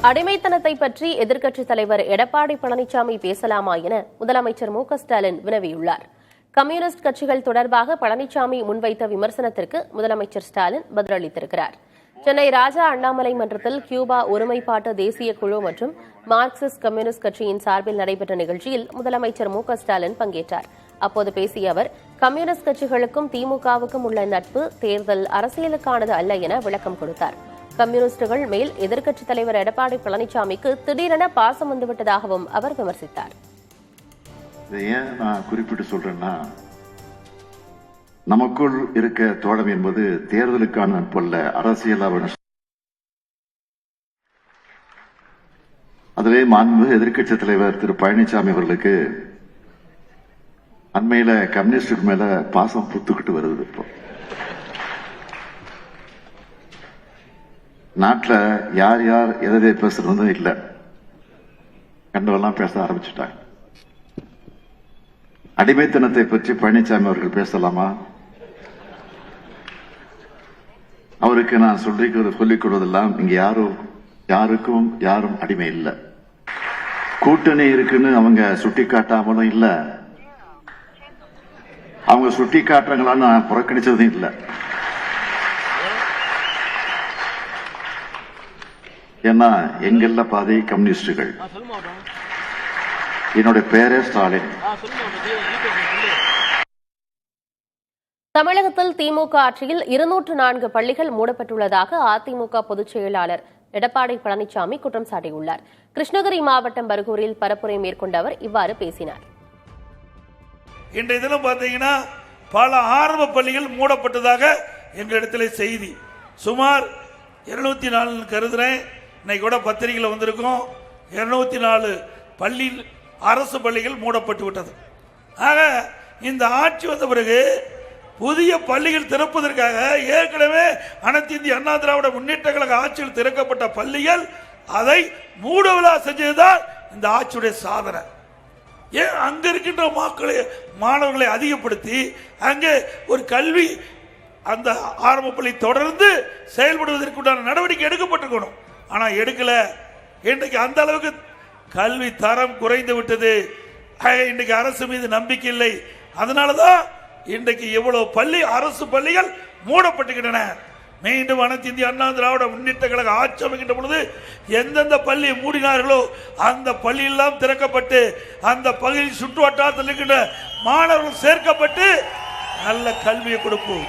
அடிமைத்தனத்தை பற்றி எதிர்க்கட்சித் தலைவர் எடப்பாடி பழனிசாமி பேசலாமா என முதலமைச்சர் மு.க.ஸ்டாலின் வினவியுள்ளார். கம்யூனிஸ்ட் கட்சிகள் தொடர்பாக பழனிசாமி முன்வைத்த விமர்சனத்திற்கு முதலமைச்சர் ஸ்டாலின் பதிலளித்திருக்கிறார். சென்னை ராஜா அண்ணாமலை மன்றத்தில் கியூபா ஒருமைப்பாட்டு தேசிய குழு மற்றும் மார்க்சிஸ்ட் கம்யூனிஸ்ட் கட்சியின் சார்பில் நடைபெற்ற நிகழ்ச்சியில் முதலமைச்சர் மு.க.ஸ்டாலின் பங்கேற்றார். அப்போது பேசிய அவர், கம்யூனிஸ்ட் கட்சிகளுக்கும் திமுகவுக்கும் உள்ள நட்பு தேர்தல் அரசியலுக்கானது அல்ல என விளக்கம் கொடுத்தார். கம்யூனிஸ்டுகள் மேல் எதிர்க்கட்சித் தலைவர் எடப்பாடி பழனிசாமிக்கு திடீரென பாசம் வந்துவிட்டதாகவும் அவர் விமர்சித்தார். ஏன் நான் குறிப்பிட்டு சொல்றேன்னா, நமக்குள் இருக்க தோழமை என்பது தேர்தலுக்கான நட்பல்ல, அரசியல். அதிலே மாண்புமிகு எதிர்க்கட்சித் தலைவர் திரு பழனிசாமி அவர்களுக்கு அண்மையில கம்யூனிஸ்டுக்கு மேல பாசம் புத்துக்கிட்டு வருது. இப்போ நாட்டில் யார் யார் எதை பேசுறதும் இல்லை, கண்டவெல்லாம் பேச ஆரம்பிச்சுட்டாங்க. அடிமைத்தனத்தை பற்றி பழனிசாமி அவர்கள் பேசலாமா? அவருக்கு நான் சொல்லிக் கொடுவதெல்லாம் இங்க யாருக்கும் யாரும் அடிமை இல்லை. கூட்டணி இருக்குன்னு அவங்க சுட்டி காட்டாமலும் இல்லை, அவங்க சுட்டி காட்டுறாங்களான்னு நான் புறக்கணிச்சதும் இல்லை. ஏன்னா எங்கெல்ல பாதி கம்யூனிஸ்டுகள். என்னுடைய பேரே ஸ்டாலின். தமிழகத்தில் திமுக ஆட்சியில் 204 பள்ளிகள் மூடப்பட்டுள்ளதாக அதிமுக பொதுச் செயலாளர் எடப்பாடி பழனிசாமி குற்றம் சாட்டியுள்ளார். கிருஷ்ணகிரி மாவட்டம் பர்கூரில் பரப்புரை மேற்கொண்ட அவர் இவ்வாறு பேசினார். இன்றைய தினம் பார்த்தீங்கன்னா பல ஆரம்ப பள்ளிகள் மூடப்பட்டதாக எங்களிடத்தில் செய்தி. சுமார் 204 கருதுறேன். இன்னைக்கு கூட பத்திரிகையில் வந்திருக்கும். 204 பள்ளி அரசு பள்ளிகள் மூடப்பட்டு விட்டது. ஆக இந்த ஆட்சி வந்த பிறகு புதிய பள்ளிகள் திறப்பதற்காக ஏற்கனவே அனைத்து இந்திய அண்ணா திராவிட முன்னேற்ற கழக ஆட்சியில் திறக்கப்பட்ட பள்ளிகள் அதை மூடவிழா செஞ்சதுதான் இந்த ஆட்சியுடைய சாதனை. ஏன் அங்க இருக்கின்ற மாணவர்களை அதிகப்படுத்தி அங்கே ஒரு கல்வி அந்த ஆரம்ப பள்ளி தொடர்ந்து செயல்படுவதற்குண்டான நடவடிக்கை எடுக்கப்பட்டிருக்கணும். ஆனா எடுக்கல. இன்றைக்கு அந்த அளவுக்கு கல்வி தரம் குறைந்து விட்டது. இன்றைக்கு அரசு மீது நம்பிக்கை இல்லை. அதனாலதான் இன்றைக்கு எவ்வளவு பள்ளி அரசு பள்ளிகள் மூடப்பட்டுகின்றன. மீண்டும் அனைத்து இந்திய அண்ணா திராவிட முன்னேற்ற கழக ஆட்சி அமைக்கின்ற பொழுது எந்தெந்த பள்ளி மூடினார்களோ அந்த பள்ளியெல்லாம் திறக்கப்பட்டு அந்த பகுதியில் சுற்று வட்டாரத்தில் இருக்கின்ற மாணவர்கள் சேர்க்கப்பட்டு நல்ல கல்வியை கொடுப்போம்.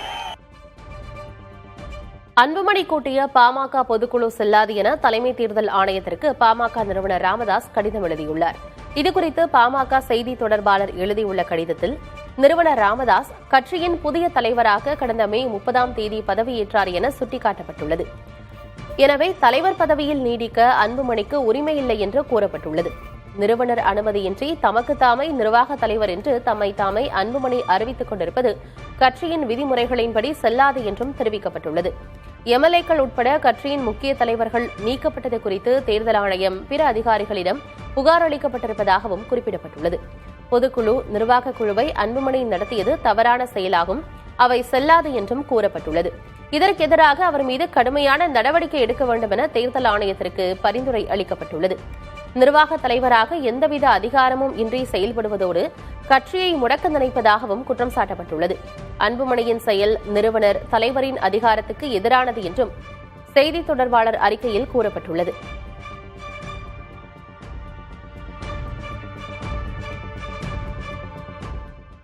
அன்புமணி கூட்டிய பாமக பொதுக்குழு செல்லாது என தலைமை தேர்தல் ஆணையத்திற்கு பாமக நிறுவனர் ராமதாஸ் கடிதம் எழுதியுள்ளார். இதுகுறித்து பாமக செய்தி தொடர்பாளர் எழுதியுள்ள கடிதத்தில், நிறுவனர் ராமதாஸ் கட்சியின் புதிய தலைவராக கடந்த மே 30ஆம் தேதி பதவியேற்றார் என சுட்டிக்காட்டப்பட்டுள்ளது. எனவே தலைவர் பதவியில் நீடிக்க அன்புமணிக்கு உரிமையில்லை என்று கூறப்பட்டுள்ளது. நிறுவனர் அனுமதியின்றி தமக்கு தாமே நிர்வாக தலைவர் என்று தம்மை தாமே அன்புமணி அறிவித்துக் கொண்டிருப்பது கட்சியின் விதிமுறைகளின்படி செல்லாது என்றும் தெரிவிக்கப்பட்டுள்ளது. எம்எல்ஏக்கள் உட்பட கட்சியின் முக்கிய தலைவர்கள் நீக்கப்பட்டது குறித்து தேர்தல் ஆணையம் பிற அதிகாரிகளிடம் புகார் அளிக்கப்பட்டிருப்பதாகவும் குறிப்பிடப்பட்டுள்ளது. பொதுக்குழு நிர்வாக குழுவை அன்புமணி நடத்தியது தவறான செயலாகும், அவை செல்லாது என்றும் கூறப்பட்டுள்ளது. இதற்கு எதிராக அவர் மீது கடுமையான நடவடிக்கை எடுக்க வேண்டும் என தேர்தல் ஆணையத்திற்கு பரிந்துரை அளிக்கப்பட்டுள்ளது. நிர்வாக தலைவராக எந்தவித அதிகாரமும் இன்றி செயல்படுவதோடு கட்சியை முடக்க நினைப்பதாகவும் குற்றம் சாட்டப்பட்டுள்ளது. அன்புமணியின் செயல் நிறுவனர் தலைவரின் அதிகாரத்துக்கு எதிரானது என்றும் செய்தி தொடர்பாளர் அறிக்கையில் கூறப்பட்டுள்ளது.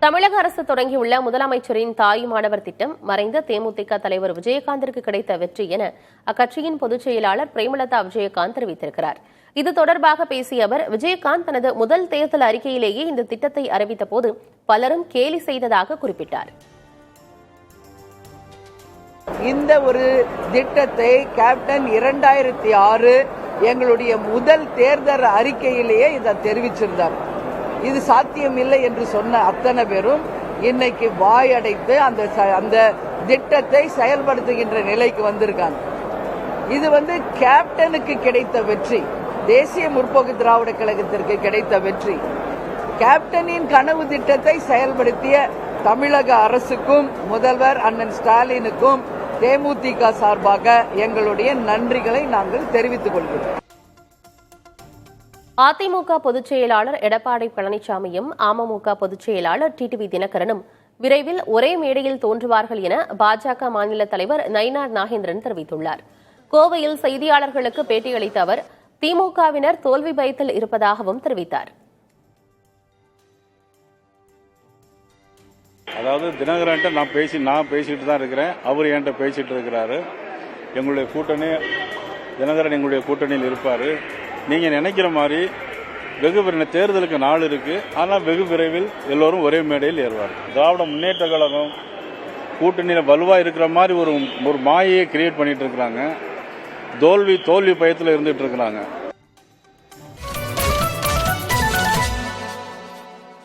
தமிழக அரசு தொடங்கியுள்ள முதலமைச்சரின் தாயுமானவர் திட்டம் மறைந்த தேமுதிக தலைவர் விஜயகாந்திற்கு கிடைத்த வெற்றி என அக்கட்சியின் பொதுச் செயலாளர் பிரேமலதா விஜயகாந்த் தெரிவித்திருக்கிறார். இது தொடர்பாக பேசிய அவர், விஜயகாந்த் தனது முதல் தேர்தல் அறிக்கையிலேயே இந்த திட்டத்தை அறிவித்த போது பலரும் கேலி செய்ததாக குறிப்பிட்டார். இந்த ஒரு திட்டத்தை கேப்டன் 2006 எங்களுடைய முதல் தேர்தல் அறிக்கையிலேயே இதை தெரிவிச்சிருந்தார். இது சாத்தியமில்லை என்று சொன்ன அத்தனை பேரும் இன்னைக்கு வாயடைத்து அந்த திட்டத்தை செயல்படுத்துகின்ற நிலைக்கு வந்திருக்காங்க. இது கேப்டனுக்கு கிடைத்த வெற்றி, தேசிய முற்போக்கு திராவிட கழகத்திற்கு கிடைத்த வெற்றி. கேப்டனின் கனவு திட்டத்தை செயல்படுத்திய தமிழக அரசுக்கும் முதல்வர் அண்ணன் ஸ்டாலினுக்கும் தேமுதிக சார்பாக எங்களுடைய நன்றிகளை நாங்கள் தெரிவித்துக் கொள்கிறோம். அதிமுக பொதுச் செயலாளர் எடப்பாடி பழனிசாமியும் அமமுக பொதுச் செயலாளர் டிடிவி தினகரனும் விரைவில் ஒரே மேடையில் தோன்றுவார்கள் என பாஜக மாநில தலைவர் நயினார் நாகேந்திரன் தெரிவித்துள்ளார். கோவையில் செய்தியாளர்களுக்கு பேட்டியளித்த அவர் திமுகவினர் தோல்வி பயத்தில் இருப்பதாகவும் தெரிவித்தார். அதாவது தினகரன்ட்ட நான் பேசிட்டு தான் இருக்கிறேன், அவர் என்கிட்ட பேசிட்டு இருக்கிறாரு. எங்களுடைய கூட்டணி தினகரன் எங்களுடைய கூட்டணியில் இருப்பார். நீங்க நினைக்கிற மாதிரி வெகு தேர்தலுக்கு நாள் இருக்கு, ஆனால் வெகு விரைவில் எல்லோரும் ஒரே மேடையில் ஏறுவார். திராவிட முன்னேற்ற கழகம் கூட்டணியில் வலுவா இருக்கிற மாதிரி ஒரு மாயையை கிரியேட் பண்ணிட்டு இருக்கிறாங்க. தோல்வி பயத்தில் இருந்துட்டு இருக்கிறாங்க.